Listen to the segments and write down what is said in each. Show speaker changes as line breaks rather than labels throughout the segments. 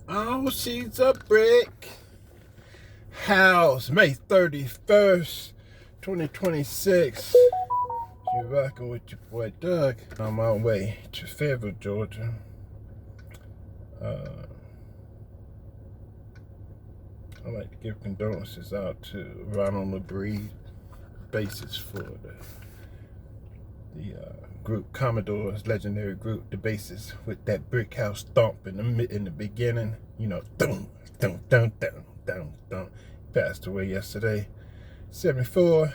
Oh, she's a brick house. May 31st, 2026. You rocking with your boy Doug. On my way to Fayetteville, Georgia. I'd like to give condolences out to Ronald LeBreed, bassist for the group Commodore's legendary group, the bassist with that brick house thump in the beginning. You know, dum dum dum dum dum dum. Passed away yesterday, 74.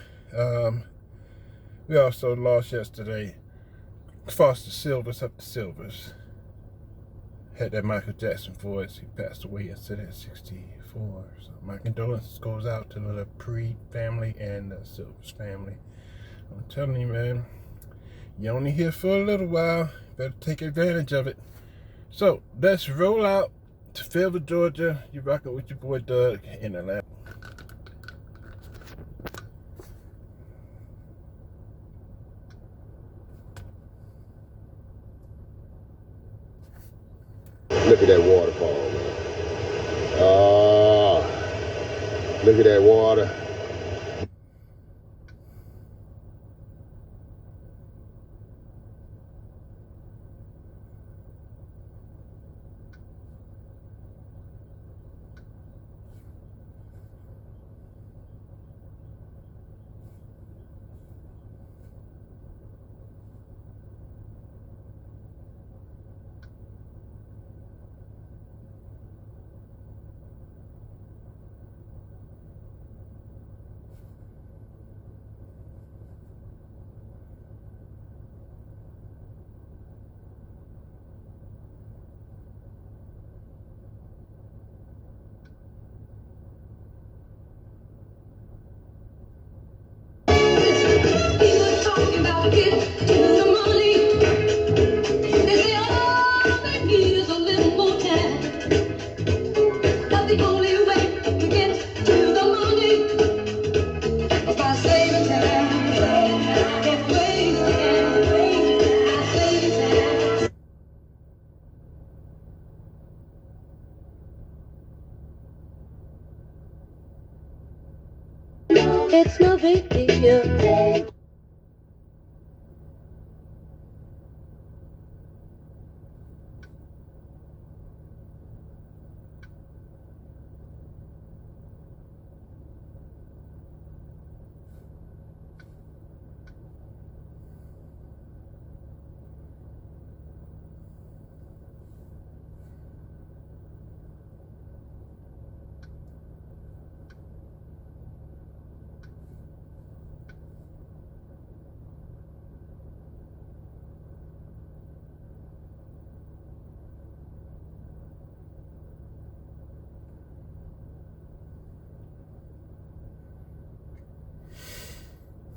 We also lost yesterday Foster Silvers up the Silvers. Had that Michael Jackson voice. He passed away yesterday at 64. So my condolences goes out to the LeBreed family and the Silvers family. I'm telling you, man, you're only here for a little while. Better take advantage of it. So let's roll out to Fayetteville, Georgia. You're rocking with your boy Doug in Atlanta.
Look at that waterfall, man. Oh, look at that water.
It's no big deal.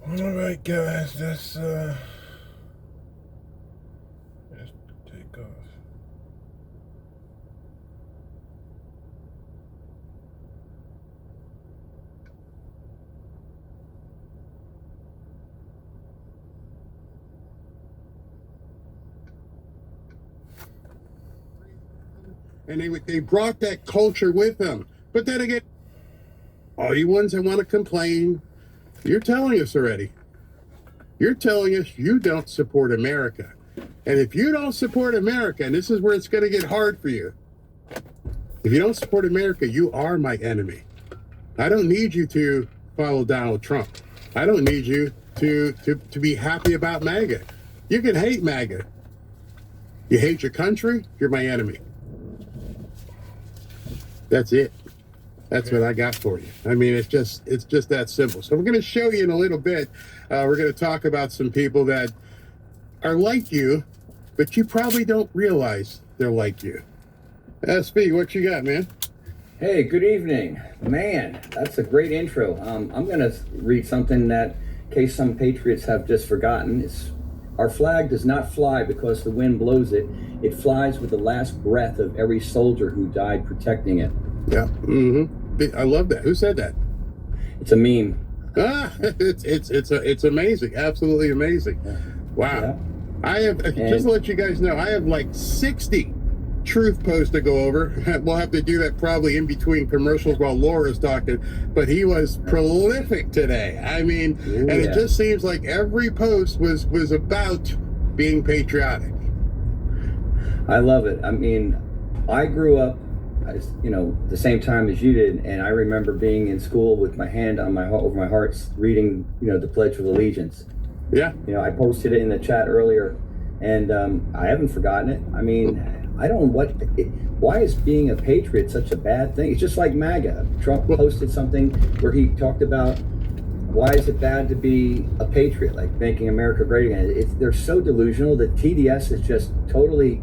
All right, guys, let's take off.
And they brought that culture with them. But then again, all you ones that want to complain, you're telling us already. You're telling us you don't support America. And if you don't support America, and this is where it's going to get hard for you, if you don't support America, you are my enemy. I don't need you to follow Donald Trump. I don't need you to be happy about MAGA. You can hate MAGA. You hate your country, you're my enemy. That's it. That's what I got for you. I mean, it's just that simple. So we're going to show you in a little bit. We're going to talk about some people that are like you, but you probably don't realize they're like you. SB, what you got, man?
Hey, good evening. Man, that's a great intro. I'm going to read something that, in case some patriots have just forgotten, our flag does not fly because the wind blows it. It flies with the last breath of every soldier who died protecting it.
Yeah. I love that. Who said that?
It's a meme.
It's amazing. Absolutely amazing. Wow.
Yeah.
I have, just to let you guys know, I have like 60 truth post to go over. We'll have to do that probably in between commercials while Laura's talking. But he was prolific today. I mean, and it just seems like every post was about being patriotic.
I love it. I mean, I grew up, the same time as you did, and I remember being in school with my hand on over my heart, reading, the Pledge of Allegiance.
Yeah.
I posted it in the chat earlier, and I haven't forgotten it. I mean, I don't know why is being a patriot such a bad thing? It's just like MAGA. Trump posted something where he talked about why is it bad to be a patriot, like making America great again. They're so delusional that TDS is just totally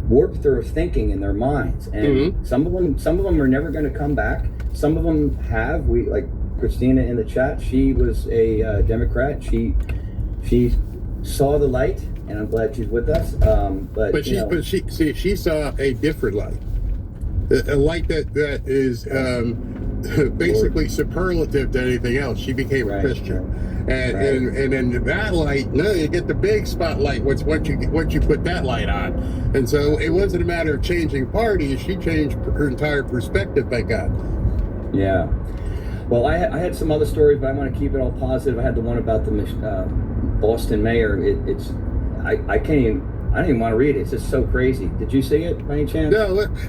warped their thinking in their minds, and some of them are never going to come back. Some of them have. We like Christina in the chat. She was a Democrat. She saw the light, and I'm glad she's with us. But
she saw a different light, a light that is basically superlative to anything else. She became a Christian. And then that light, you get the big spotlight once you put that light on. And so it wasn't a matter of changing parties. She changed her entire perspective, thank God.
Yeah. Well, I had some other stories, but I want to keep it all positive. I had the one about the Boston mayor. I don't even want to read it. It's just so crazy. Did you see it by any chance?
No,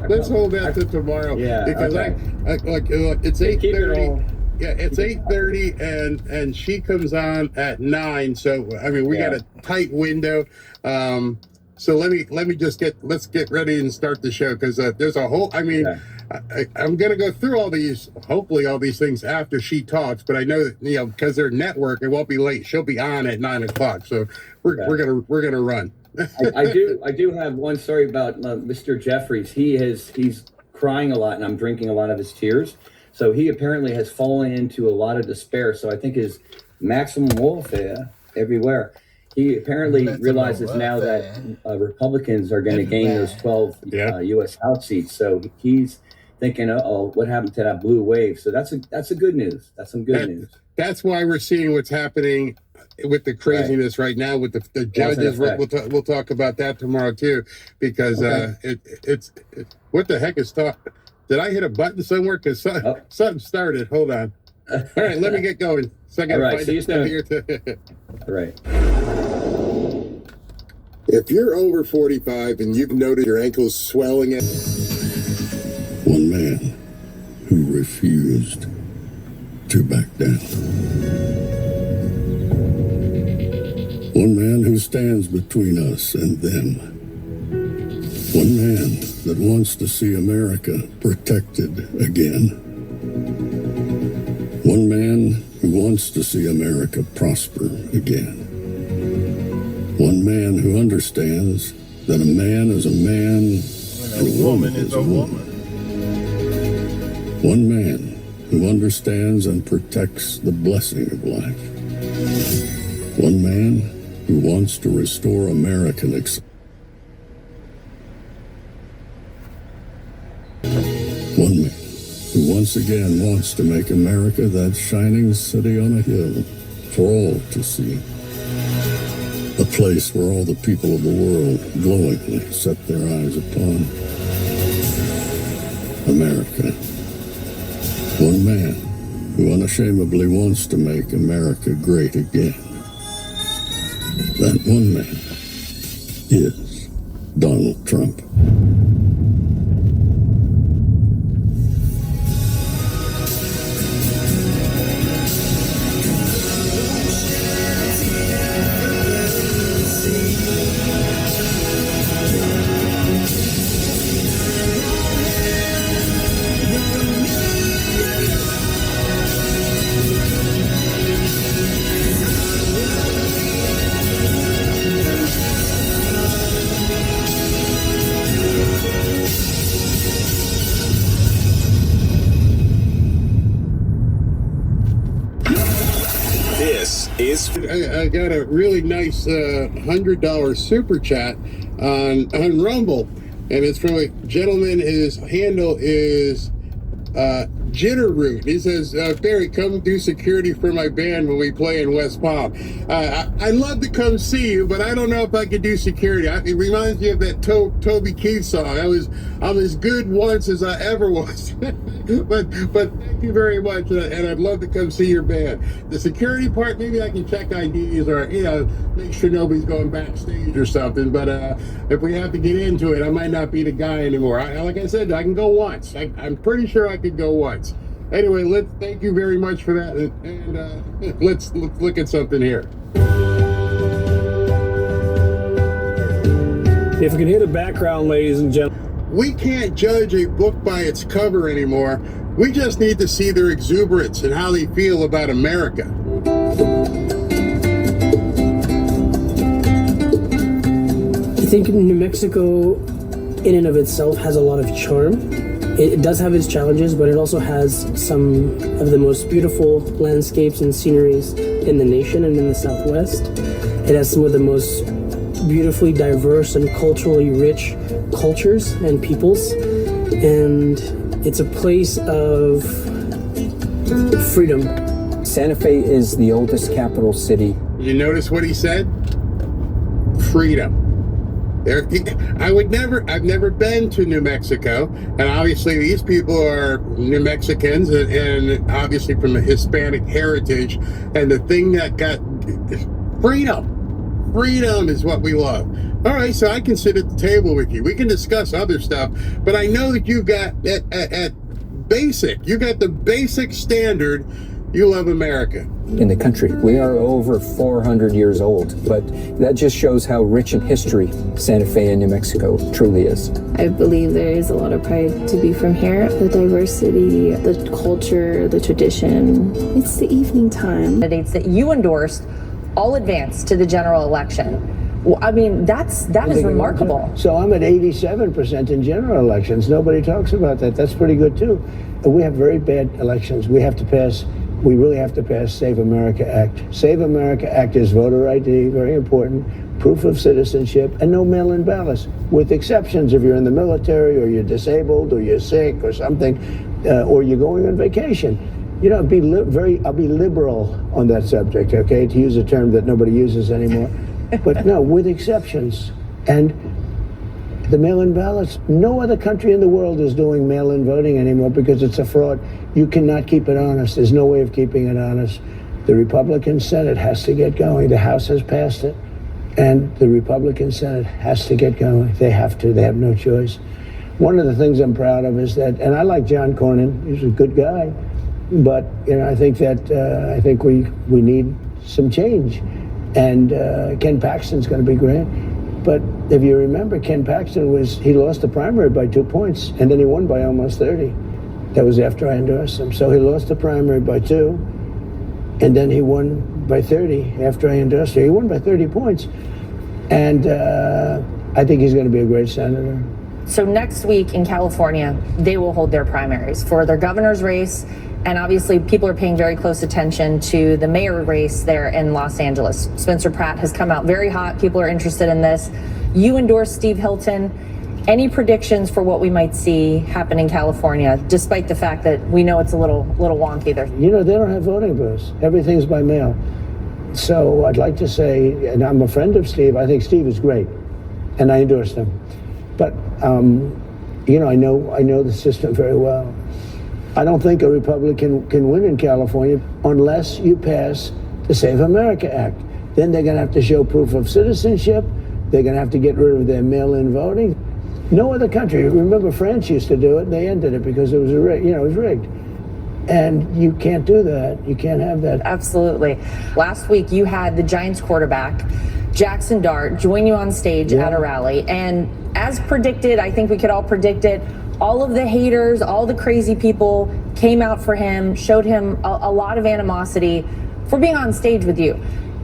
let's hold that to tomorrow.
Yeah.
Because it's 8:30. Yeah, it's 8:30, and she comes on at 9. So I mean, we got a tight window. So let's get ready and start the show, because there's a whole. I mean, I'm gonna go through hopefully all these things after she talks. But I know that because they're network, it won't be late. She'll be on at 9 o'clock. So we're gonna run.
I do have one story about Mr. Jeffries. He's crying a lot, and I'm drinking a lot of his tears. So he apparently has fallen into a lot of despair. So I think his maximum warfare everywhere. He apparently realizes now that Republicans are going to gain those 12 U.S. House seats. So he's thinking, what happened to that blue wave? So that's a good news. That's some good news.
That's why we're seeing what's happening with the craziness right now with the judges. We'll talk about that tomorrow too, because it's what the heck is talking. Did I hit a button somewhere? Because something started. Hold on. All right, let me get going. So I got to find it here.
All right.
If you're over 45 and you've noticed your ankles swelling,
one man who refused to back down. One man who stands between us and them. One man that wants to see America protected again. One man who wants to see America prosper again. One man who understands that a man is a man and a woman is a woman. One man who understands and protects the blessing of life. One man who wants to restore American One man who once again wants to make America that shining city on a hill for all to see. A place where all the people of the world glowingly set their eyes upon. America. One man who unashamedly wants to make America great again. That one man is Donald Trump.
I got a really nice $100 super chat on Rumble, and it's from a gentleman. His handle is Jitterroot. He says, Barry, come do security for my band when we play in West Palm. I'd love to come see you, but I don't know if I could do security. It reminds me of that Toby Keith song. I'm as good once as I ever was. but thank you very much, and I'd love to come see your band. The security part, maybe I can check IDs or, make sure nobody's going backstage or something. But if we have to get into it, I might not be the guy anymore. Like I said, I can go once. I'm pretty sure I could go once. Anyway, thank you very much for that, and let's look at something here.
If you can hear the background, ladies and gentlemen.
We can't judge a book by its cover anymore. We just need to see their exuberance and how they feel about America.
I think New Mexico, in and of itself, has a lot of charm. It does have its challenges, but it also has some of the most beautiful landscapes and sceneries in the nation and in the Southwest. It has some of the most beautifully diverse and culturally rich cultures and peoples, and it's a place of freedom.
Santa Fe is the oldest capital city.
You notice what he said? Freedom. I've never been to New Mexico, and obviously these people are New Mexicans and obviously from a Hispanic heritage, and the thing that got freedom is what we love. All right, so I can sit at the table with you. We can discuss other stuff, but I know that you've got you got the basic standard. You love America.
In the country. We are over 400 years old, but that just shows how rich in history Santa Fe and New Mexico truly is.
I believe there is a lot of pride to be from here. The diversity, the culture, the tradition. It's the evening time.
Candidates that you endorsed all advanced to the general election. Well, I mean, that is remarkable.
So I'm at 87% in general elections. Nobody talks about that. That's pretty good too. We have very bad elections. We really have to pass Save America Act. Save America Act is voter ID, very important, proof of citizenship, and no mail-in ballots, with exceptions if you're in the military or you're disabled or you're sick or something, or you're going on vacation. I'll be liberal on that subject, okay, to use a term that nobody uses anymore. But no, with exceptions. And the mail-in ballots, no other country in the world is doing mail-in voting anymore because it's a fraud. You cannot keep it honest. There's no way of keeping it honest. The Republican Senate has to get going. The House has passed it, and the Republican Senate has to get going. They have to. They have no choice. One of the things I'm proud of is that, and I like John Cornyn. He's a good guy, but I think that we need some change. And Ken Paxton's going to be great. But if you remember, Ken Paxton he lost the primary by 2 points, and then he won by almost 30. That was after I endorsed him. So he lost the primary by 2, and then he won by 30 after I endorsed him. He won by 30 points. And I think he's going to be a great senator.
So next week in California, they will hold their primaries for their governor's race. And obviously, people are paying very close attention to the mayor race there in Los Angeles. Spencer Pratt has come out very hot. People are interested in this. You endorse Steve Hilton. Any predictions for what we might see happen in California, despite the fact that we know it's a little wonky there?
They don't have voting booths. Everything's by mail. So I'd like to say, and I'm a friend of Steve. I think Steve is great, and I endorse him. But I know the system very well. I don't think a Republican can win in California unless you pass the Save America Act. Then they're going to have to show proof of citizenship. They're going to have to get rid of their mail-in voting. No other country. Remember, France used to do it. They ended it because it was rigged. And you can't do that. You can't have that.
Absolutely. Last week, you had the Giants quarterback, Jackson Dart, join you on stage at a rally. And as predicted, I think we could all predict it, all of the haters, all the crazy people came out for him, showed him a lot of animosity for being on stage with you.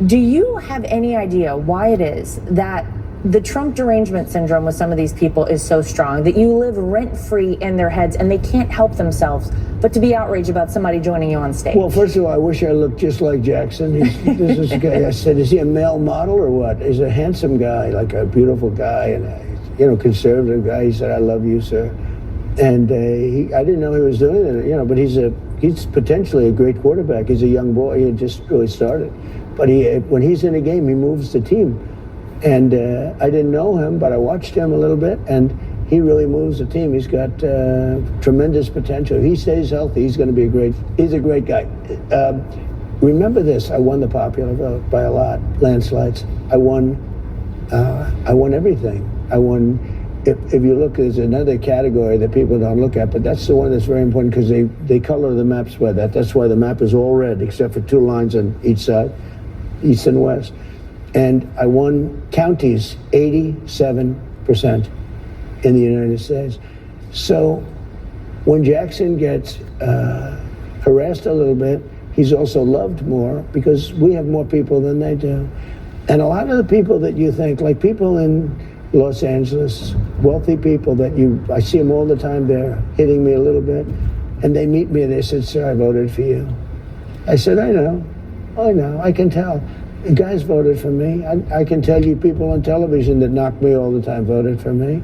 Do you have any idea why it is that the Trump derangement syndrome with some of these people is so strong that you live rent-free in their heads and they can't help themselves but to be outraged about somebody joining you on stage?
Well, first of all, I wish I looked just like Jackson. This is a guy. I said, is he a male model or what? He's a handsome guy, like a beautiful guy and a conservative guy. He said, I love you, sir. And I didn't know he was doing it, you know, but he's potentially a great quarterback. He's a young boy. He had just really started. But when he's in a game, he moves the team. And I didn't know him, but I watched him a little bit, and he really moves the team. He's got tremendous potential. If he stays healthy, he's going to be he's a great guy. Remember this, I won the popular vote by a lot, landslides. I won everything. I won. If you look, there's another category that people don't look at, but that's the one that's very important because they color the maps by that. That's why the map is all red, except for 2 lines on each side, east and west. And I won counties 87% in the United States. So when Jackson gets harassed a little bit, he's also loved more because we have more people than they do. And a lot of the people that you think, like people in Los Angeles, wealthy people that I see them all the time, they're hitting me a little bit, and they meet me and they said, "Sir, I voted for you." I said, I know, I can tell. The guys voted for me. I can tell you people on television that knock me all the time voted for me.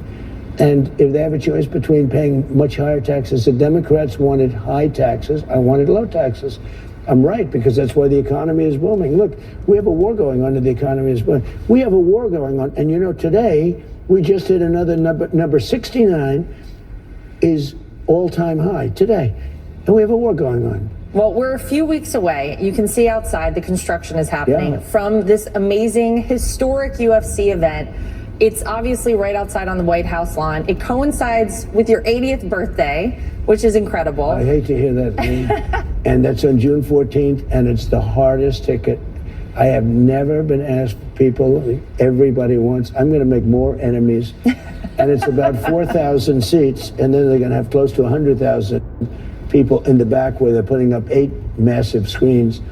And if they have a choice between paying much higher taxes, the Democrats wanted high taxes, I wanted low taxes. I'm right, because that's why the economy is booming. Look, we have a war going on and the economy is booming. We have a war going on, and you know, today, we just hit another number 69 is all-time high today. And we have a war going on.
Well, we're a few weeks away. You can see outside the construction is happening from this amazing, historic UFC event. It's obviously right outside on the White House lawn. It coincides with your 80th birthday, which is incredible.
I hate to hear that name. And that's on June 14th, and it's the hardest ticket. I have never been asked people, everybody wants, I'm going to make more enemies. And it's about 4,000 seats, and then they're going to have close to 100,000 people in the back where they're putting up 8 massive screens.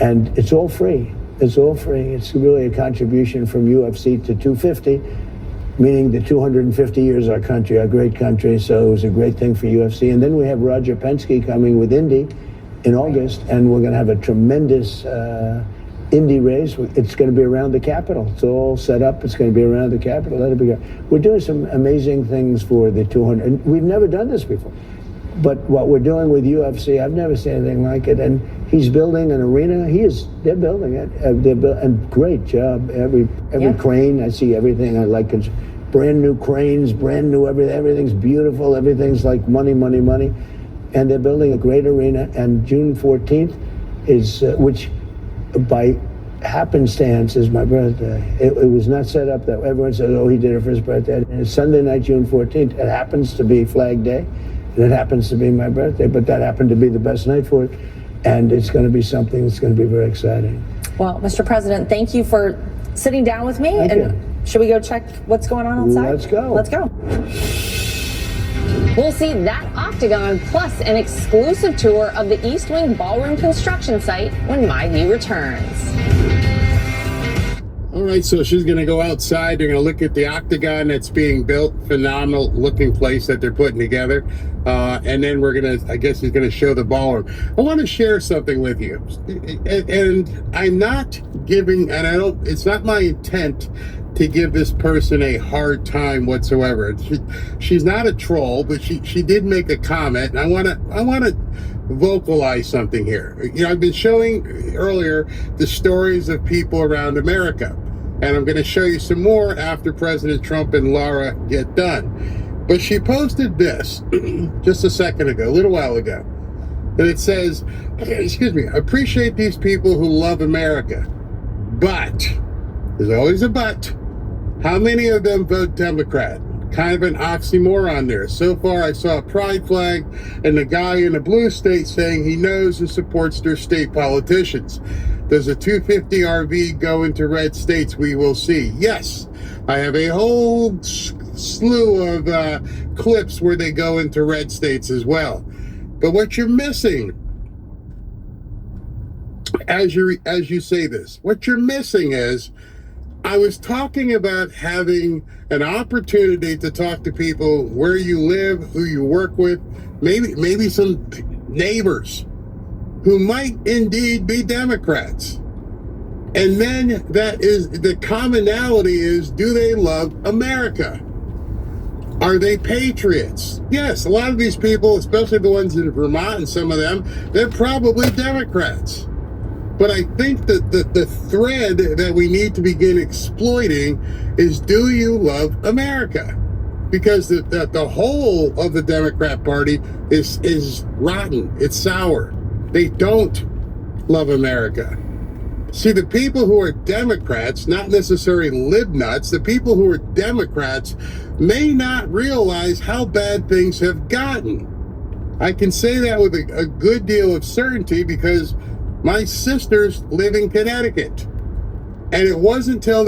And it's all free. It's all free. It's really a contribution from UFC to 250, meaning the 250 years our country, our great country. So it was a great thing for UFC. And then we have Roger Penske coming with Indy in August, and we're going to have a tremendous Indy race. It's going to be around the Capitol. It's all set up. It's going to be around the Capitol. That'll be good. We're doing some amazing things for the 200. And we've never done this before. But what we're doing with UFC, I've never seen anything like it. And he's building an arena. They're building it. And great job. Every crane, I see everything. I like it. Brand new cranes, brand new everything. Everything's beautiful. Everything's like money, money, money. And they're building a great arena. And June 14th is, which by happenstance is my birthday. It was not set up that everyone says, oh, he did it for his birthday. And it's Sunday night, June 14th. It happens to be Flag Day. And it happens to be my birthday, but that happened to be the best night for it. And it's going to be something that's going to be very exciting.
Well, Mr. President, thank you for sitting down with me.
Thank you.
Should we go check what's going on outside?
Let's go.
Let's go.
We'll see that Octagon plus an exclusive tour of the East Wing Ballroom construction site when My View returns.
All right, so she's going to go outside. They're going to look at the Octagon that's being built. Phenomenal looking place that they're putting together. And then we're going to, I guess he's going to show the ballroom. I want to share something with you. And I'm not giving, and it's not my intent to give this person a hard time whatsoever. She's not a troll, but she did make a comment. And I want to vocalize something here. You know, I've been showing earlier the stories of people around America. And I'm going to show you some more after President Trump and Laura get done. But she posted this just a second ago, a little while ago. And it says, excuse me, appreciate these people who love America. But, there's always a but, how many of them vote Democrat? Kind of an oxymoron there. So far, I saw a pride flag and the guy in a blue state saying he knows and supports their state politicians. Does a 250 RV go into red states? We will see. Yes, I have a whole slew of clips where they go into red states as well. But what you're missing, as you say this, what you're missing is, I was talking about having an opportunity to talk to people where you live, who you work with, maybe some neighbors who might indeed be Democrats. And then that is the commonality is, do they love America? Are they patriots? Yes, a lot of these people, especially the ones in Vermont and some of them, they're probably Democrats. But I think that the thread that we need to begin exploiting is, do you love America? Because the whole of the Democrat Party is rotten. It's sour. They don't love America. See, the people who are Democrats, not necessarily libnuts, the people who are Democrats may not realize how bad things have gotten. I can say that with a good deal of certainty because my sisters live in Connecticut. And it wasn't until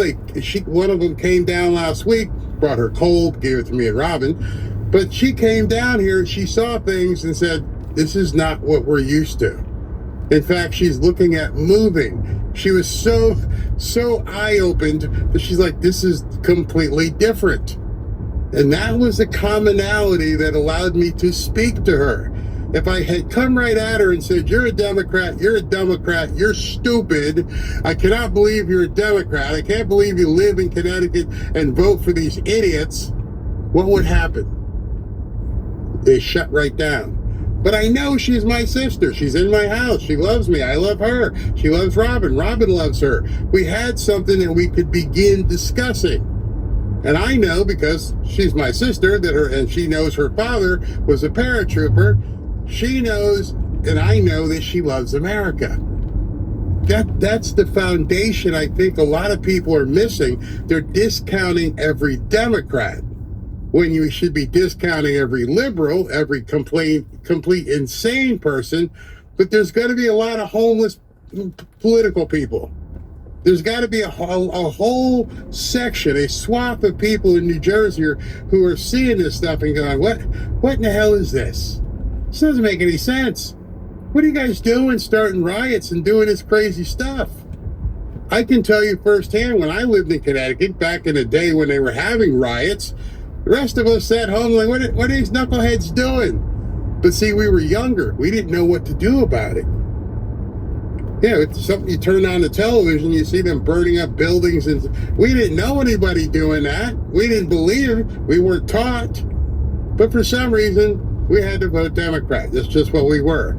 one of them came down last week, brought her cold, gave it to me and Robin, but she came down here and she saw things and said, this is not what we're used to. In fact, she's looking at moving. She was so eye-opened that she's like, this is completely different. And that was the commonality that allowed me to speak to her. If I had come right at her and said, you're a Democrat, you're stupid, I cannot believe you're a Democrat, I can't believe you live in Connecticut and vote for these idiots, what would happen? They shut right down. But I know she's my sister. She's in my house. She loves me. I love her. She loves Robin. Robin loves her. We had something that we could begin discussing. And I know, because she's my sister, and she knows her father was a paratrooper, she knows, and I know, that she loves America. That's the foundation I think a lot of people are missing. They're discounting every Democrat when you should be discounting every liberal, every complete insane person. But there's got to be a lot of homeless political people. There's got to be a whole section, a swath of people in New Jersey who are seeing this stuff and going, what in the hell is this? This doesn't make any sense. What are you guys doing, starting riots and doing this crazy stuff? I can tell you firsthand, when I lived in Connecticut back in the day when they were having riots, the rest of us sat home like, what are these knuckleheads doing? But see, we were younger. We didn't know what to do about it. Yeah, it's something you turn on the television, you see them burning up buildings, and we didn't know anybody doing that. We didn't believe it. We weren't taught. But for some reason, we had to vote Democrat. That's just what we were.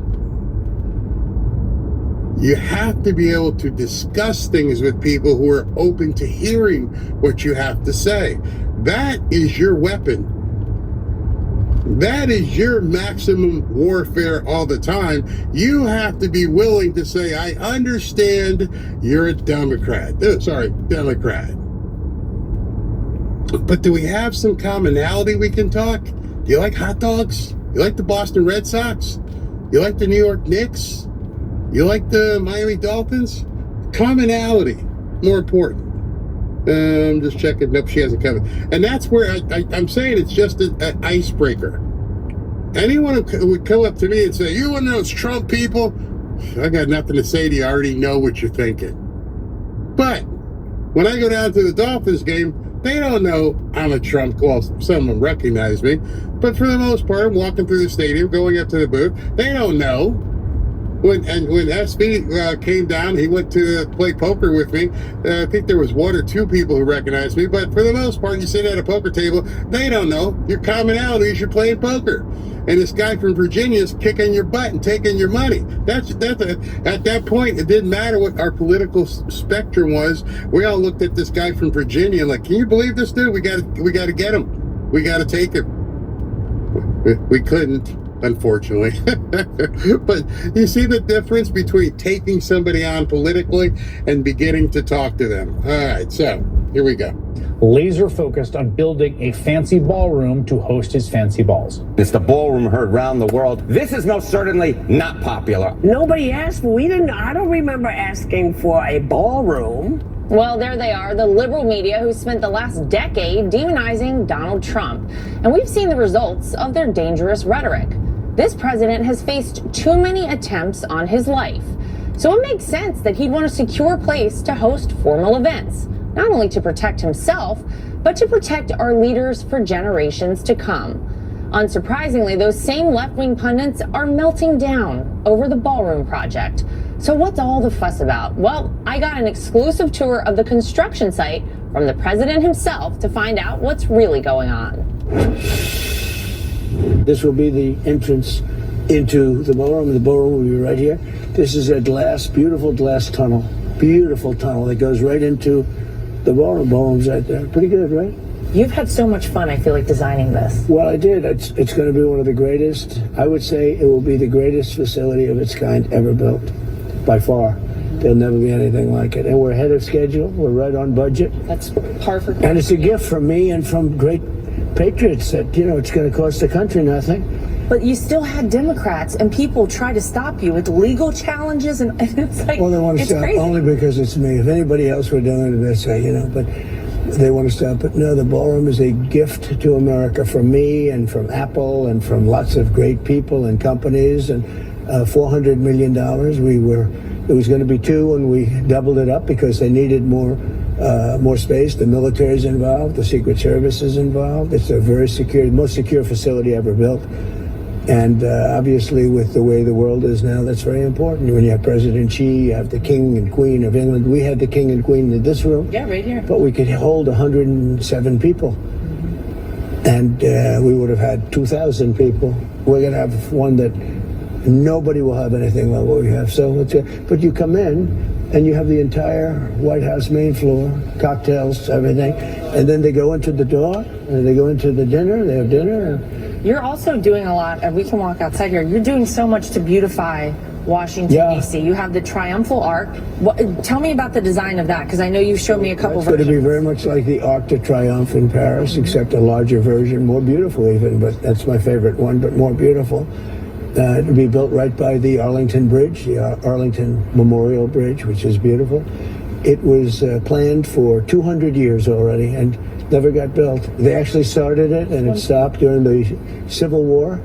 You have to be able to discuss things with people who are open to hearing what you have to say. That is your weapon. That is your maximum warfare all the time. You have to be willing to say, I understand you're a Democrat. Democrat. But do we have some commonality we can talk? Do you like hot dogs? You like the Boston Red Sox? You like the New York Knicks? You like the Miami Dolphins? Commonality, more important. I'm just checking. Nope, she hasn't come. And that's where I'm saying it's just an icebreaker. Anyone who would come up to me and say, you one of those Trump people? I got nothing to say to you. I already know what you're thinking. But when I go down to the Dolphins game, they don't know I'm a Trump. Well, some of them recognize me. But for the most part, I'm walking through the stadium, going up to the booth. They don't know. When SB came down, he went to play poker with me. I think there was one or two people who recognized me, but for the most part, you sit at a poker table, they don't know. Your commonality is you're playing poker. And this guy from Virginia is kicking your butt and taking your money. At that point, it didn't matter what our political spectrum was. We all looked at this guy from Virginia like, can you believe this dude? We got to get him. We got to take him. We couldn't, unfortunately. But you see the difference between taking somebody on politically and beginning to talk to them. All right, so here we go.
Laser focused on building a fancy ballroom to host his fancy balls.
It's the ballroom heard round the world. This is most certainly not popular.
Nobody asked for. I don't remember asking for a ballroom.
Well, there they are, the liberal media who spent the last decade demonizing Donald Trump. And we've seen the results of their dangerous rhetoric. This president has faced too many attempts on his life. So it makes sense that he'd want a secure place to host formal events, not only to protect himself, but to protect our leaders for generations to come. Unsurprisingly, those same left-wing pundits are melting down over the ballroom project. So what's all the fuss about? Well, I got an exclusive tour of the construction site from the president himself to find out what's really going on.
This will be the entrance into the ballroom. The ballroom will be right here. This is a beautiful glass tunnel. Beautiful tunnel that goes right into the ballroom. Ballroom's right there. Pretty good, right?
You've had so much fun, I feel like, designing this.
Well, I did. It's going to be one of the greatest. I would say it will be the greatest facility of its kind ever built, by far. There'll never be anything like it. And we're ahead of schedule. We're right on budget.
That's perfect.
And it's a gift from me and from great patriots that, it's going to cost the country nothing.
But you still had Democrats and people try to stop you with legal challenges, and it's like,
well, they want to stop
crazy.
Only because it's me. If anybody else were doing it, they'd say, but they want to stop it. No, the ballroom is a gift to America from me and from Apple and from lots of great people and companies. And $400 million. It was going to be $2 million, and we doubled it up because they needed more space. The military's involved. The Secret Service is involved. It's a very secure, most secure facility ever built. And obviously, with the way the world is now, that's very important. When you have President Xi, you have the King and Queen of England. We had the King and Queen in this room.
Yeah, right here.
But we could hold 107 people. And we would have had 2,000 people. We're going to have one that nobody will have anything like what we have. So, but you come in, and you have the entire White House main floor, cocktails, everything. And then they go into the door, and they go into the dinner. They have dinner.
You're also doing a lot, and we can walk outside here. You're doing so much to beautify Washington, D.C. You have the Triumphal Arch. Tell me about the design of that, because I know you showed me a couple versions.
It's going to be very much like the Arc de Triomphe in Paris, except a larger version, more beautiful even, but that's my favorite one, but more beautiful. It'll be built right by the Arlington Bridge, the Arlington Memorial Bridge, which is beautiful. It was planned for 200 years already and never got built. They actually started it, and it stopped during the Civil War.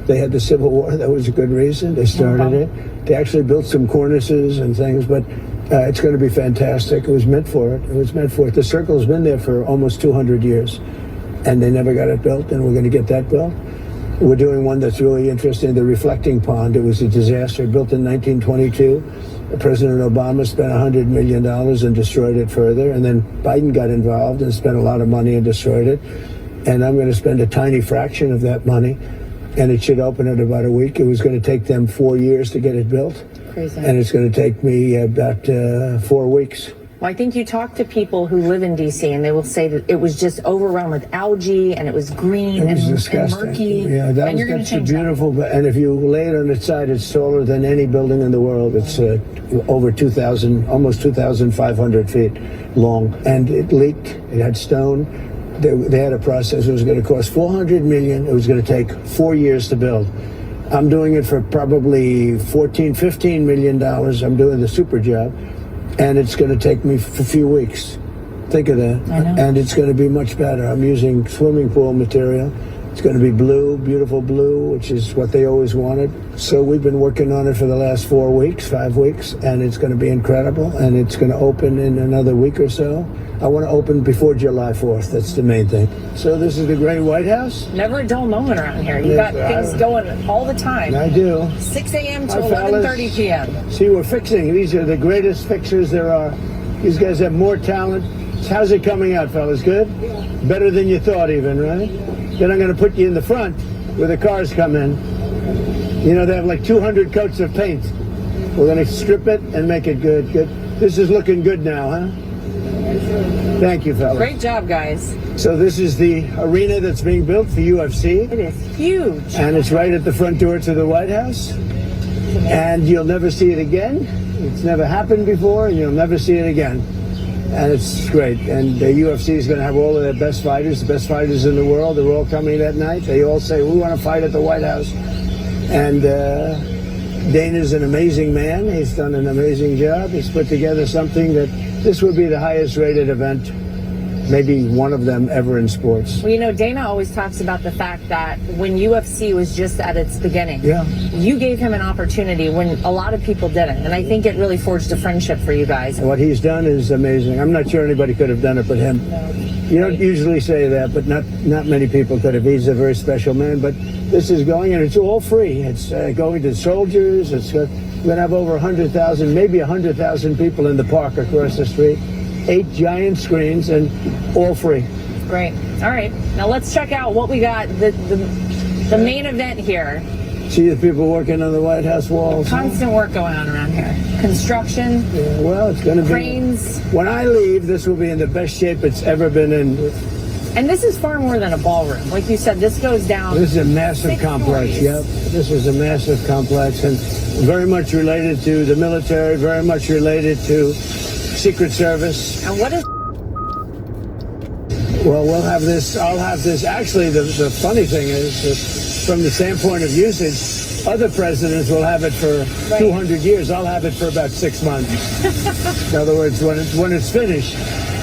They had the Civil War. That was a good reason. They started it. They actually built some cornices and things, but it's going to be fantastic. It was meant for it. It was meant for it. The Circle's been there for almost 200 years, and they never got it built, and we're going to get that built. We're doing one that's really interesting, the Reflecting Pond. It was a disaster, built in 1922. President Obama spent $100 million and destroyed it further. And then Biden got involved and spent a lot of money and destroyed it. And I'm going to spend a tiny fraction of that money. And it should open in about a week. It was going to take them 4 years to get it built.
Crazy.
And it's going to take me about 4 weeks.
Well, I think you talk to people who live in D.C. and they will say that it was just overrun with algae and it was green and murky.
Yeah, that's beautiful. And if you lay it on its side, it's taller than any building in the world. It's over 2,000, almost 2,500 feet long. And it leaked. It had stone. They had a process. It was going to cost $400 million. It was going to take 4 years to build. I'm doing it for probably $15 million. I'm doing the super job. And it's going to take me a few weeks. Think of that.
I know.
And it's going to be much better. I'm using swimming pool material. It's going to be blue, beautiful blue, which is what they always wanted. So we've been working on it for the last 5 weeks, and it's going to be incredible. And it's going to open in another week or so. I want to open before July 4th. That's the main thing. So this is the great White House.
Never a dull moment around here. You got things going all the time.
I do.
6 a.m. to 11:30 p.m.
See, we're fixing. These are the greatest fixers there are. These guys have more talent. How's it coming out, fellas? Good? Better than you thought even, right? Then I'm going to put you in the front where the cars come in. You know, they have like 200 coats of paint. We're going to strip it and make it good. Good. This is looking good now, huh? Thank you, fellas.
Great job, guys.
So this is the arena that's being built for UFC.
It is huge.
And it's right at the front door to the White House. And you'll never see it again. It's never happened before, and you'll never see it again. And it's great. And the UFC is going to have all of their best fighters, the best fighters in the world. They're all coming that night. They all say, we want to fight at the White House. And Dana's an amazing man. He's done an amazing job. He's put together something that this would be the highest rated event, maybe one of them ever in sports.
Well, you know, Dana always talks about the fact that when UFC was just at its beginning, you gave him an opportunity when a lot of people didn't. And I think it really forged a friendship for you guys.
What he's done is amazing. I'm not sure anybody could have done it but him.
No.
You don't usually say that, but not many people could have. He's a very special man. But this is going, and it's all free. It's going to soldiers. We're going to have over 100,000, maybe 100,000 people in the park across the street. 8 giant screens, and all free.
Great. All right. Now let's check out what we got. The main event here.
See the people working on the White House walls.
Constant work going on around here. Construction.
Yeah, well, it's going to be.
Cranes.
When I leave, this will be in the best shape it's ever been in.
And this is far more than a ballroom. Like you said, this goes down.
This is a massive complex.
stories.
Yep. This is a massive complex and very much related to the military, very much related to Secret Service.
And what is...
Well, we'll have this. I'll have this. Actually, the funny thing is that from the standpoint of usage, other presidents will have it for 200 years. I'll have it for about 6 months. In other words, when it's finished,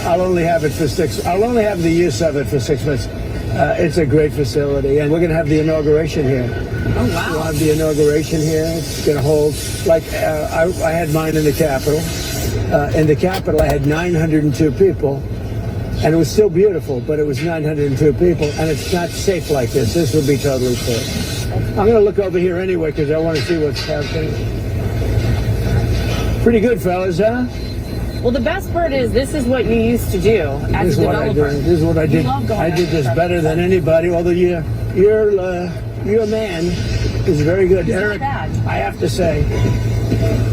I'll only have it for I'll only have the use of it for 6 months. It's a great facility, and we're going to have the inauguration here.
Oh, wow.
We'll have the inauguration here. It's going to hold, like, I had mine in the Capitol. In the Capitol, I had 902 people, and it was still beautiful, but it was 902 people, and it's not safe like this. This would be totally safe. I'm going to look over here anyway, because I want to see what's happening. Pretty good, fellas, huh?
Well, the best part is this is what you used to do as a developer.
This is what I did. I did this better than anybody. Although your man is very good. Eric, I have to say,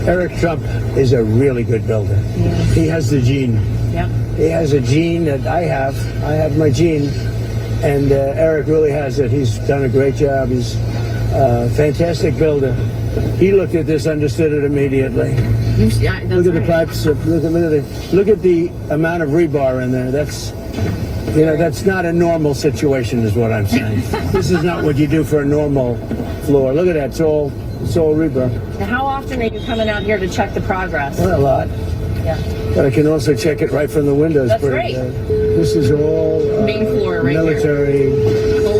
Eric Trump is a really good builder.
Yes.
He has the gene.
Yep.
He has a gene that I have. I have my gene, and Eric really has it. He's done a great job. He's a fantastic builder. He looked at this, understood it immediately. Look at the pipes. Look at the amount of rebar in there. That's not a normal situation, is what I'm saying. This is not what you do for a normal floor. Look at that. It's all rebar.
Now, how often are you coming out here to check the progress?
Well, a lot.
Yeah.
But I can also check it right from the windows.
That's great.
This is all
main floor right
military.
Here. Well,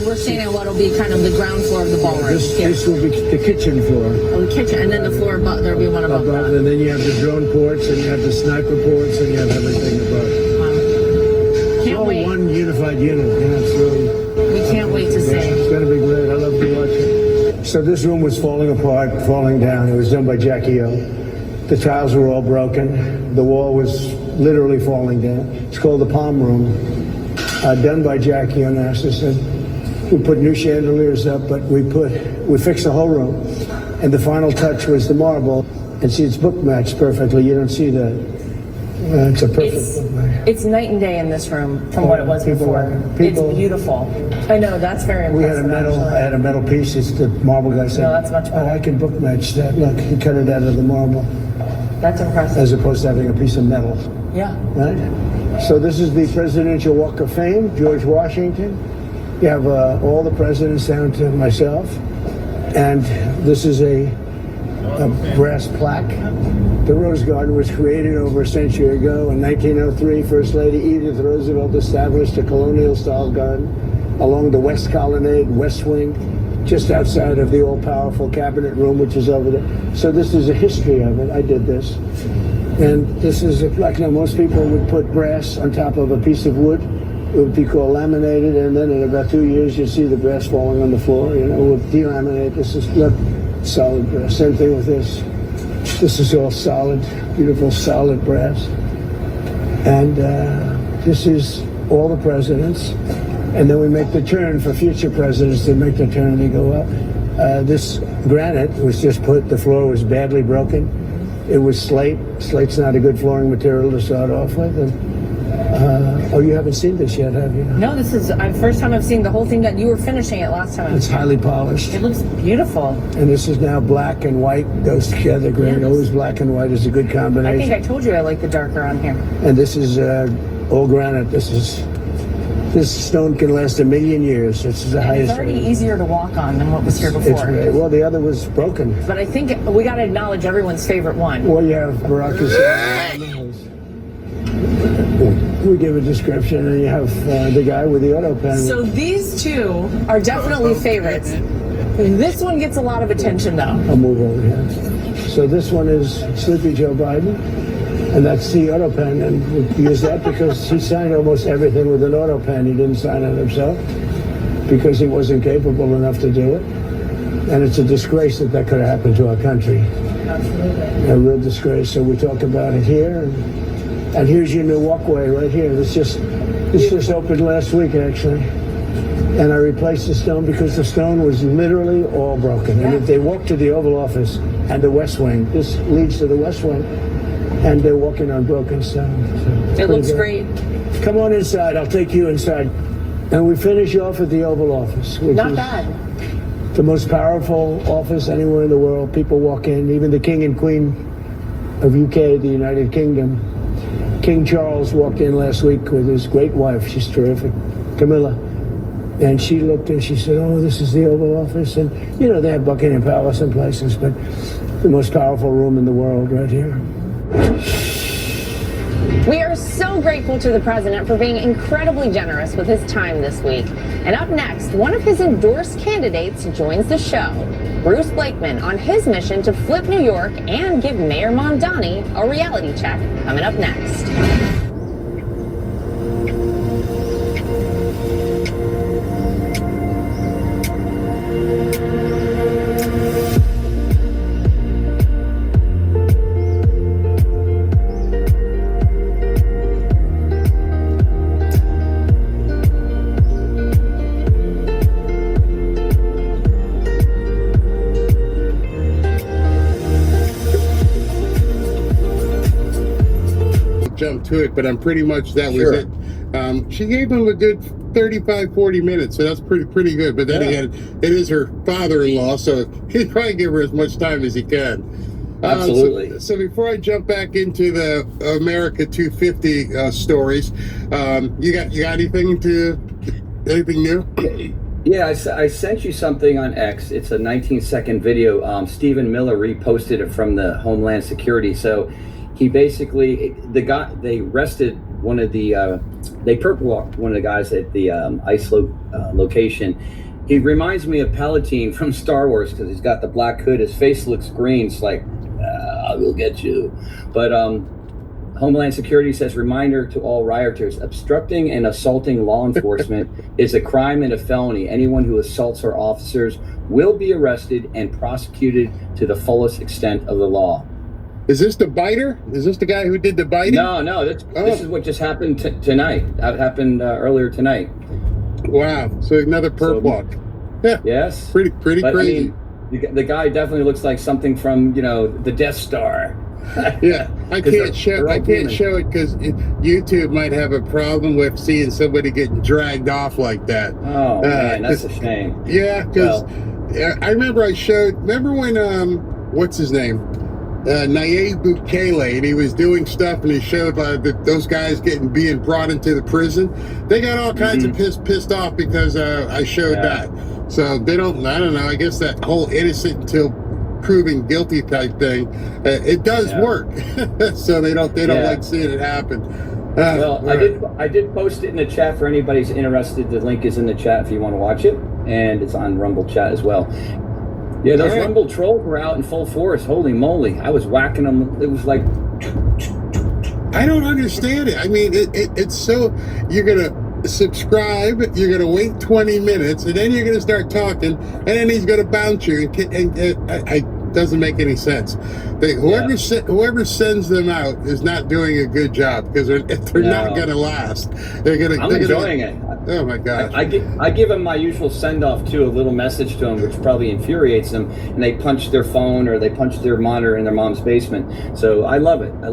we're staying at what'll be kind of the ground floor of the ballroom.
This will be the kitchen floor.
Oh, the kitchen, and then the floor above. There'll be one above that.
And then you have the drone ports, and you have the sniper ports, and you have everything above.
Can't wait.
One unified unit. Yeah, it's really.
We can't wait to see.
It's going to be great. I love to watch it. So this room was falling apart, falling down. It was done by Jackie O. The tiles were all broken. The wall was literally falling down. It's called the Palm Room, done by Jackie Onassis. We put new chandeliers up, but we fixed the whole room. And the final touch was the marble. And see, it's book matched perfectly. You don't see that. It's a perfect book match.
It's night and day in this room from what it was before. It's beautiful. I know, that's very impressive.
I had a metal piece. It's the marble guy said,
no, that's much better.
Oh, I can book match that. Look, he cut it out of the marble.
That's impressive.
As opposed to having a piece of metal.
Yeah.
Right? So this is the Presidential Walk of Fame, George Washington. You have all the presidents down to myself. And this is a brass plaque. The Rose Garden was created over a century ago. In 1903, First Lady Edith Roosevelt established a colonial-style garden along the West Colonnade, West Wing, just outside of the all-powerful cabinet room, which is over there. So this is a history of it. I did this. And this is like, most people would put brass on top of a piece of wood. It would be called laminated, and then in about 2 years, you'd see the brass falling on the floor. We'll delaminate. This is solid brass. Same thing with this. This is all solid, beautiful, solid brass. And this is all the presidents. And then we make the turn for future presidents to make the turn and they go up. This granite was just put, the floor was badly broken. It was slate. Slate's not a good flooring material to start off with. And, oh, you haven't seen this yet, have you?
No, this is the first time I've seen the whole thing done. You were finishing it last time.
It's highly polished.
It looks beautiful.
And this is now black and white goes together. Great. Always black and white is a good combination.
I think I told you I like the darker on here.
And this is all granite. This stone can last 1 million years. This is the highest.
It's already easier to walk on than what was here before.
It's great. Well, the other was broken.
But I think we got to acknowledge everyone's favorite one.
Well, you have Barack Hussein. We give a description, and you have the guy with the auto pen.
So these two are definitely favorites. This one gets a lot of attention, though.
I'll move over here. So this one is Sleepy Joe Biden, and that's the auto pen, and we use that because he signed almost everything with an auto pen. He didn't sign it himself because he wasn't capable enough to do it. And it's a disgrace that could have happened to our country. Absolutely. A real disgrace. So we talk about it here. And here's your new walkway right here. It's just This just opened last week, actually. And I replaced the stone because the stone was literally all broken. And if they walk to the Oval Office and the West Wing, this leads to the West Wing, and they're walking on broken stone. So
It looks great.
Come on inside. I'll take you inside. And we finish off at the Oval Office, which
Not
is
bad.
the most powerful office anywhere in the world. People walk in, even the King and Queen of UK, the United Kingdom. King Charles walked in last week with his great wife. She's terrific, Camilla. And she looked and she said, oh, this is the Oval Office. And, you know, they have Buckingham Palace and places, but the most powerful room in the world right here.
We are so grateful to the president for being incredibly generous with his time this week. And up next, one of his endorsed candidates joins the show. Bruce Blakeman on his mission to flip New York and give Mayor Mamdani a reality check. Coming up next.
Jump to it, but I'm pretty much that
Sure.
was it. She gave him a good 35-40 minutes, so that's pretty good. But then again, it is her father-in-law, so he'd probably give her as much time as he can.
Absolutely.
So before I jump back into the America 250 stories, you got anything new?
Yeah, I sent you something on X. It's a 19-second video. Stephen Miller reposted it from the Homeland Security. So he basically, they arrested one of the, they purple walked one of the guys at the ICE location. He reminds me of Palatine from Star Wars because he's got the black hood. His face looks green. It's like, I will get you. But Homeland Security says, reminder to all rioters, obstructing and assaulting law enforcement is a crime and a felony. Anyone who assaults our officers will be arrested and prosecuted to the fullest extent of the law.
Is this the biter? Is this the guy who did the biting?
No, this is what just happened tonight. That happened earlier tonight.
Wow. So another perp walk. Yeah.
Yes.
Pretty
But,
crazy.
I mean, the guy definitely looks like something from, the Death Star.
Yeah, I can't show it because YouTube might have a problem with seeing somebody getting dragged off like that.
Oh man, that's a shame.
Yeah, because I remember remember when what's his name, Nayib Bukele, and he was doing stuff and he showed those guys being brought into the prison. They got all kinds of pissed off because I showed that. So they don't. I don't know. I guess that whole innocent until proven guilty type thing, it does work. So they don't like seeing it happen.
Well, I did post it in the chat for anybody who's interested. The link is in the chat if you want to watch it, and it's on Rumble chat as well. Yeah, those Rumble trolls were out in full force. Holy moly, I was whacking them. It was like,
I don't understand it. I mean, it's so, you're gonna subscribe, you're gonna wait 20 minutes, and then you're gonna start talking, and then he's gonna bounce you, and it doesn't make any sense. Whoever sends them out is not doing a good job because they're not gonna last. I'm
enjoying it.
Oh my gosh!
I give them my usual send off too, a little message to them, which probably infuriates them, and they punch their phone or they punch their monitor in their mom's basement. So I love it. I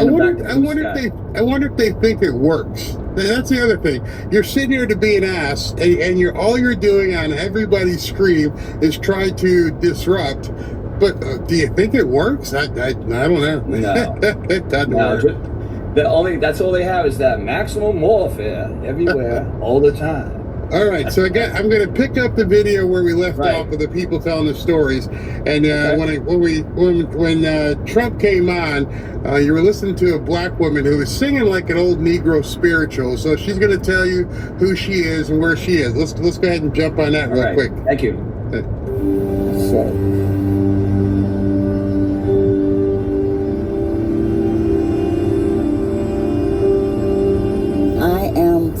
wonder if they think it works. That's the other thing. You're sitting here to be an ass, and all you're doing on everybody's screen is trying to disrupt. But do you think it works? I don't know.
No,
it doesn't work.
That's all they have is that maximum warfare everywhere, all the time.
All right, so I'm going to pick up the video where we left off with the people telling the stories. And when Trump came on, you were listening to a black woman who was singing like an old Negro spiritual. So she's going to tell you who she is and where she is. Let's go ahead and jump on that real quick.
Thank you.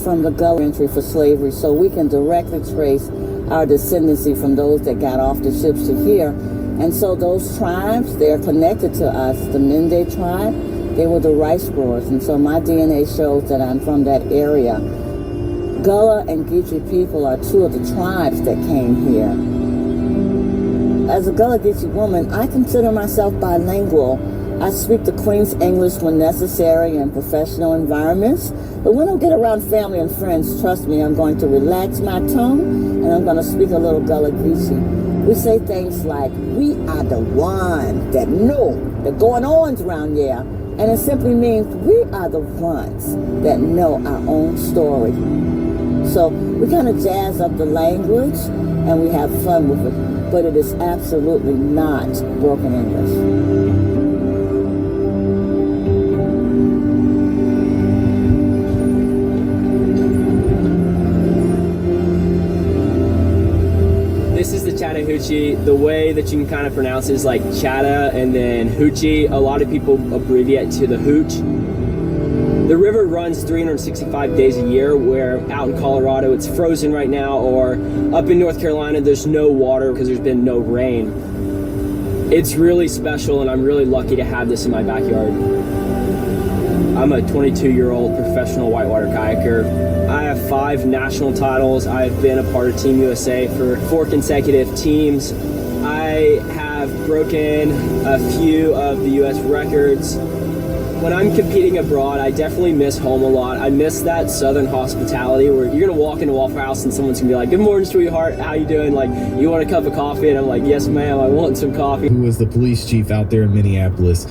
From the Gulf entry for slavery, so we can directly trace our descendancy from those that got off the ships to here. And so those tribes, they're connected to us. The Mende tribe, They were the rice growers, and so my DNA shows that I'm from that area. Gullah and Geechee people are two of the tribes that came here. As a Gullah Geechee woman, I consider myself bilingual. I speak the Queen's English when necessary in professional environments, but when I get around family and friends, trust me, I'm going to relax my tongue and I'm going to speak a little Gullah Geechee. We say things like, we are the ones that know the going ons around here, and it simply means we are the ones that know our own story. So we kind of jazz up the language and we have fun with it, but it is absolutely not broken English.
This is the Chattahoochee. The way that you can kind of pronounce it is like Chatta and then Hoochie. A lot of people abbreviate to the Hooch. The river runs 365 days a year, where out in Colorado it's frozen right now, or up in North Carolina there's no water because there's been no rain. It's really special, and I'm really lucky to have this in my backyard. I'm a 22-year-old professional whitewater kayaker. I have 5 national titles. I've been a part of Team USA for 4 consecutive teams. I have broken a few of the US records. When I'm competing abroad, I definitely miss home a lot. I miss that southern hospitality where you're gonna walk into Waffle House and someone's gonna be like, "Good morning, sweetheart, how you doing? Like, you want a cup of coffee?" And I'm like, "Yes, ma'am, I want some coffee."
Who was the police chief out there in Minneapolis.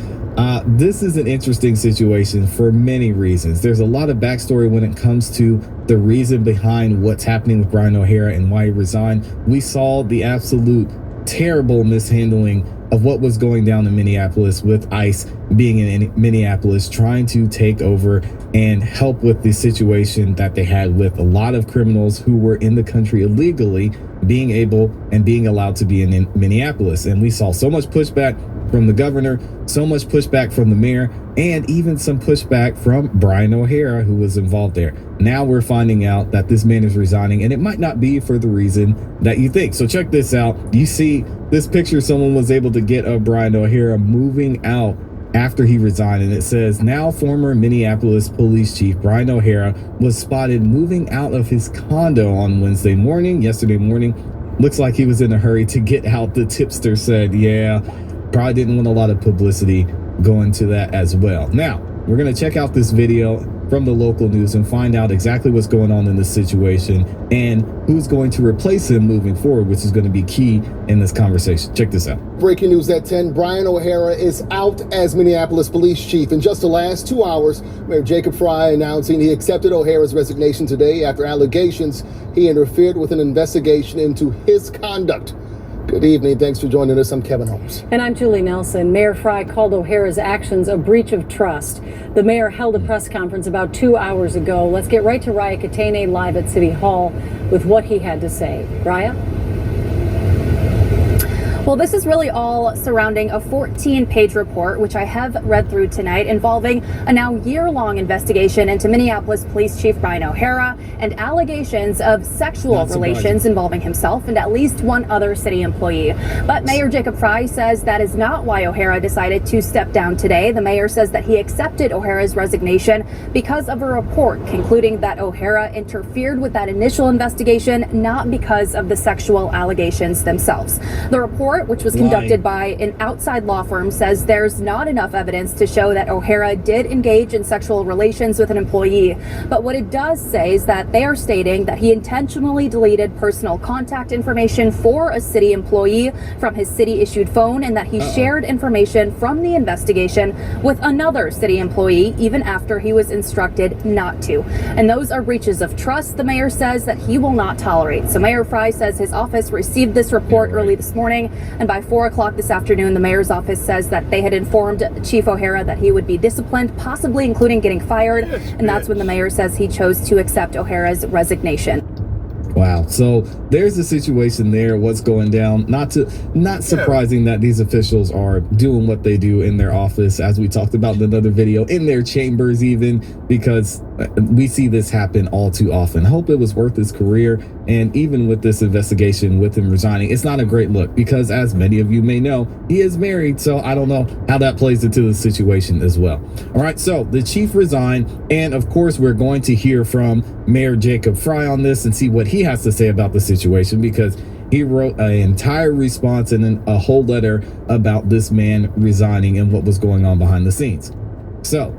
This is an interesting situation for many reasons. There's a lot of backstory when it comes to the reason behind what's happening with Brian O'Hara and why he resigned. We saw the absolute terrible mishandling of what was going down in Minneapolis, with ICE being in Minneapolis trying to take over and help with the situation that they had with a lot of criminals who were in the country illegally being able and being allowed to be in Minneapolis. And we saw so much pushback from the governor, so much pushback from the mayor, and even some pushback from Brian O'Hara, who was involved there. Now we're finding out that this man is resigning, and it might not be for the reason that you think. So check this out. You see this picture, someone was able to get of Brian O'Hara moving out after he resigned, and it says, now former Minneapolis police chief Brian O'Hara was spotted moving out of his condo on yesterday morning. Looks like he was in a hurry to get out. The tipster said, yeah, probably didn't want a lot of publicity going to that as well. Now, we're going to check out this video from the local news and find out exactly what's going on in this situation and who's going to replace him moving forward, which is going to be key in this conversation. Check this out.
Breaking news at 10, Brian O'Hara is out as Minneapolis police chief. In just the last 2 hours, Mayor Jacob Frey announcing he accepted O'Hara's resignation today after allegations he interfered with an investigation into his conduct. Good evening. Thanks for joining us. I'm Kevin Holmes.
And I'm Julie Nelson. Mayor Frey called O'Hara's actions a breach of trust. The mayor held a press conference about 2 hours ago. Let's get right to Raya Katene live at City Hall with what he had to say. Raya?
Well, this is really all surrounding a 14-page report, which I have read through tonight, involving a now year-long investigation into Minneapolis Police Chief Brian O'Hara and allegations of sexual relations involving himself and at least one other city employee. But Mayor Jacob Frey says that is not why O'Hara decided to step down today. The mayor says that he accepted O'Hara's resignation because of a report concluding that O'Hara interfered with that initial investigation, not because of the sexual allegations themselves. The report, which was conducted by an outside law firm, says there's not enough evidence to show that O'Hara did engage in sexual relations with an employee. But what it does say is that they are stating that he intentionally deleted personal contact information for a city employee from his city-issued phone, and that he shared information from the investigation with another city employee even after he was instructed not to. And those are breaches of trust, the mayor says, that he will not tolerate. So Mayor Frey says his office received this report early this morning, and by 4 o'clock this afternoon, the mayor's office says that they had informed Chief O'Hara that he would be disciplined, possibly including getting fired. And that's when the mayor says he chose to accept O'Hara's resignation.
Wow. So there's a situation there, what's going down. Not surprising that these officials are doing what they do in their office, as we talked about in another video, in their chambers even, because we see this happen all too often. I hope it was worth his career. And even with this investigation with him resigning, it's not a great look because, as many of you may know, he is married. So I don't know how that plays into the situation as well. All right, so the chief resigned. And of course, we're going to hear from Mayor Jacob Frey on this and see what he has to say about the situation, because he wrote an entire response and then a whole letter about this man resigning and what was going on behind the scenes. So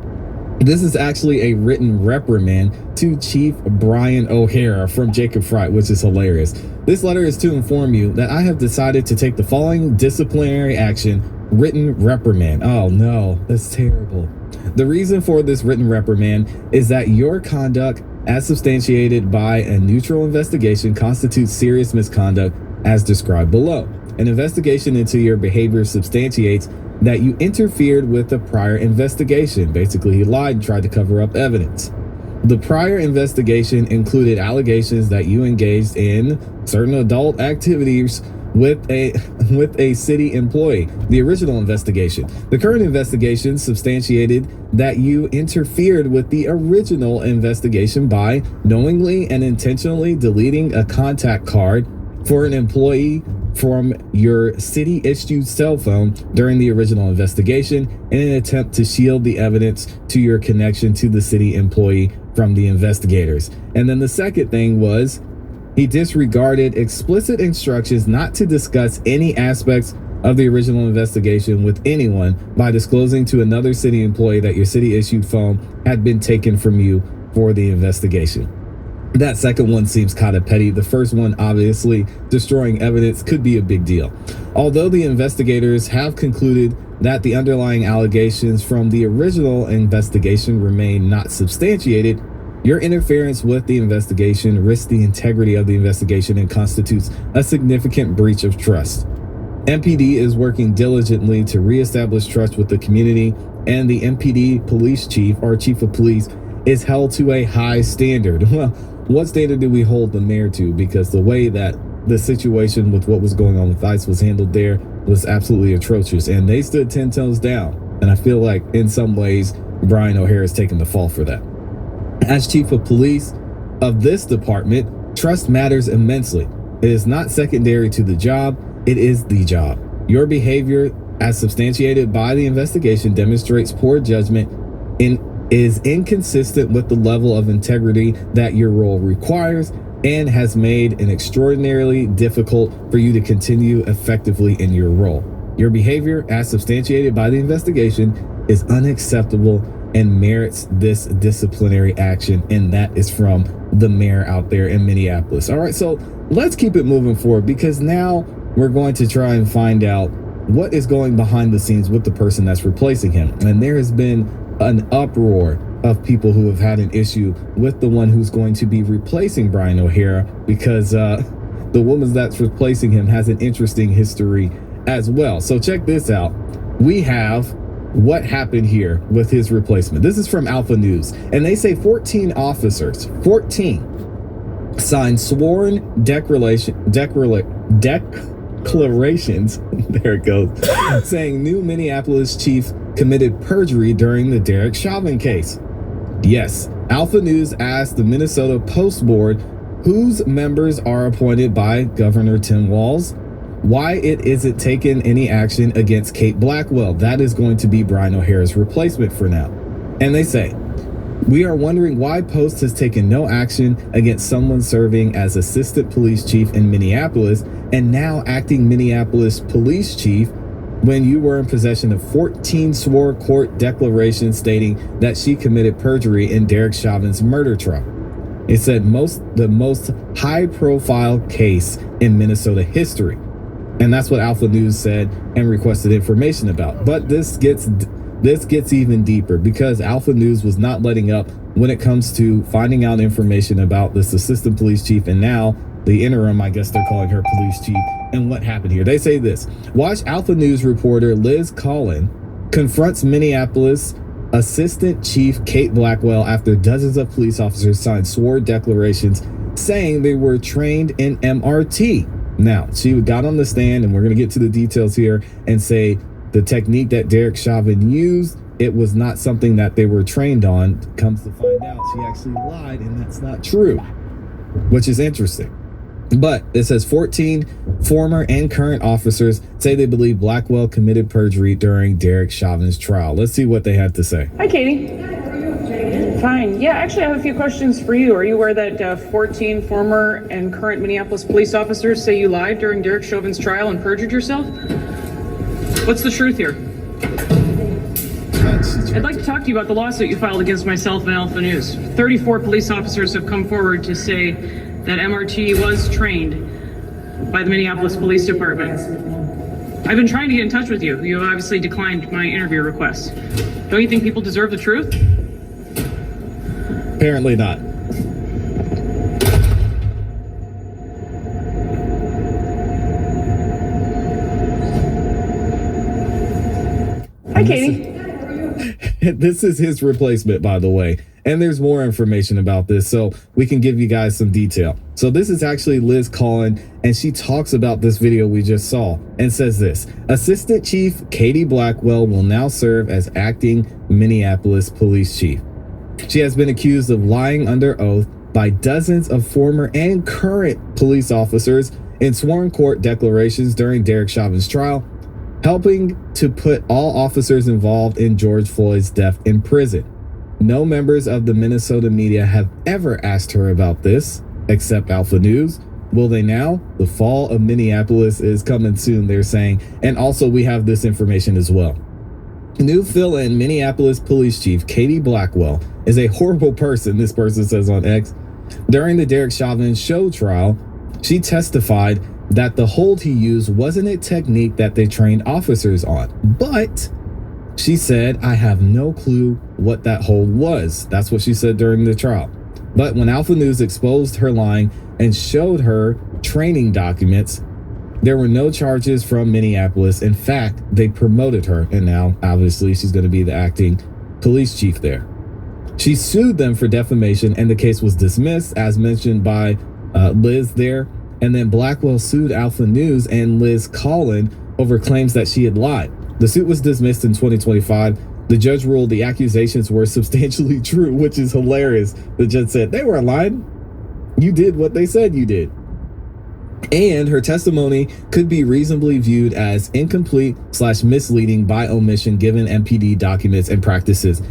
this is actually a written reprimand to Chief Brian O'Hara from Jacob Frey, which is hilarious. This letter is to inform you that I have decided to take the following disciplinary action: written reprimand. Oh no, that's terrible. The reason for this written reprimand is that your conduct, as substantiated by a neutral investigation, constitutes serious misconduct as described below. An investigation into your behavior substantiates that you interfered with a prior investigation. Basically, he lied and tried to cover up evidence. The prior investigation included allegations that you engaged in certain adult activities with a city employee. The original investigation. The current investigation substantiated that you interfered with the original investigation by knowingly and intentionally deleting a contact card for an employee from your city-issued cell phone during the original investigation in an attempt to shield the evidence to your connection to the city employee from the investigators. And then the second thing was he disregarded explicit instructions not to discuss any aspects of the original investigation with anyone by disclosing to another city employee that your city-issued phone had been taken from you for the investigation. That second one seems kind of petty. The first one, obviously, destroying evidence could be a big deal. Although the investigators have concluded that the underlying allegations from the original investigation remain not substantiated, your interference with the investigation risks the integrity of the investigation and constitutes a significant breach of trust. MPD is working diligently to reestablish trust with the community, and the MPD police chief, or chief of police, is held to a high standard. Well, what standard do we hold the mayor to? Because the way that the situation with what was going on with ICE was handled there was absolutely atrocious, and they stood 10 toes down. And I feel like in some ways, Brian O'Hara is taking the fall for that. As chief of police of this department, trust matters immensely. It is not secondary to the job, it is the job. Your behavior, as substantiated by the investigation, demonstrates poor judgment and is inconsistent with the level of integrity that your role requires, and has made it extraordinarily difficult for you to continue effectively in your role. Your behavior, as substantiated by the investigation, is unacceptable and merits this disciplinary action. And that is from the mayor out there in Minneapolis. All right, so let's keep it moving forward, because now we're going to try and find out what is going behind the scenes with the person that's replacing him. And there has been an uproar of people who have had an issue with the one who's going to be replacing Brian O'Hara, because the woman that's replacing him has an interesting history as well. So check this out. We have what happened here with his replacement. This is from Alpha News, and they say 14 officers, 14, signed sworn declarations, there it goes, saying new Minneapolis chief committed perjury during the Derek Chauvin case. Yes, Alpha News asked the Minnesota Post Board, whose members are appointed by Governor Tim Walz, why it isn't taken any action against Kate Blackwell. That is going to be Brian O'Hara's replacement for now. And they say, we are wondering why Post has taken no action against someone serving as assistant police chief in Minneapolis and now acting Minneapolis police chief, when you were in possession of 14 swore court declarations stating that she committed perjury in Derek Chauvin's murder trial. It said the most high-profile case in Minnesota history. And that's what Alpha News said and requested information about. But this gets even deeper, because Alpha News was not letting up when it comes to finding out information about this assistant police chief, and now the interim, I guess they're calling her police chief, and what happened here. They say this: watch Alpha News reporter Liz Collin confronts Minneapolis Assistant Chief Kate Blackwell after dozens of police officers signed sworn declarations saying they were trained in MRT. Now, she got on the stand, and we're going to get to the details here, and say the technique that Derek Chauvin used it was not something that they were trained on. Comes to find out, she actually lied, and that's not true, which is interesting. But it says 14 former and current officers say they believe Blackwell committed perjury during Derek Chauvin's trial. Let's see what they had to say.
Hi, Katie. Fine. Yeah, actually, I have a few questions for you. Are you aware that 14 former and current Minneapolis police officers say you lied during Derek Chauvin's trial and perjured yourself? What's the truth here? I'd like to talk to you about the lawsuit you filed against myself and Alpha News. 34 police officers have come forward to say that MRT was trained by the Minneapolis Police Department. I've been trying to get in touch with you. You obviously declined my interview request. Don't you think people deserve the truth?
Apparently not.
Hi, Katie.
This is his replacement, by the way. And there's more information about this, so we can give you guys some detail. So this is actually Liz Collin, and she talks about this video we just saw and says this: Assistant Chief Katie Blackwell will now serve as acting Minneapolis Police Chief. She has been accused of lying under oath by dozens of former and current police officers in sworn court declarations during Derek Chauvin's trial, helping to put all officers involved in George Floyd's death in prison. No members of the Minnesota media have ever asked her about this, except Alpha News. Will they now? The fall of Minneapolis is coming soon, they're saying. And also we have this information as well. New fill-in Minneapolis Police Chief Katie Blackwell is a horrible person, this person says on X. During the Derek Chauvin show trial, she testified that the hold he used wasn't a technique that they trained officers on, but she said, I have no clue what that hold was. That's what she said during the trial. But when Alpha News exposed her lying and showed her training documents, there were no charges from Minneapolis. In fact, they promoted her, and now obviously she's going to be the acting police chief there. She sued them for defamation, and the case was dismissed, as mentioned by Liz there. And then Blackwell sued Alpha News and Liz Collin over claims that she had lied. The suit was dismissed in 2025. The judge ruled the accusations were substantially true, which is hilarious. The judge said they weren't lying. You did what they said you did. And her testimony could be reasonably viewed as incomplete / misleading by omission given MPD documents and practices.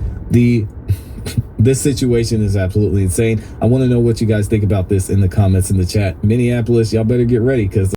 This situation is absolutely insane. I want to know what you guys think about this in the comments in the chat. Minneapolis, y'all better get ready because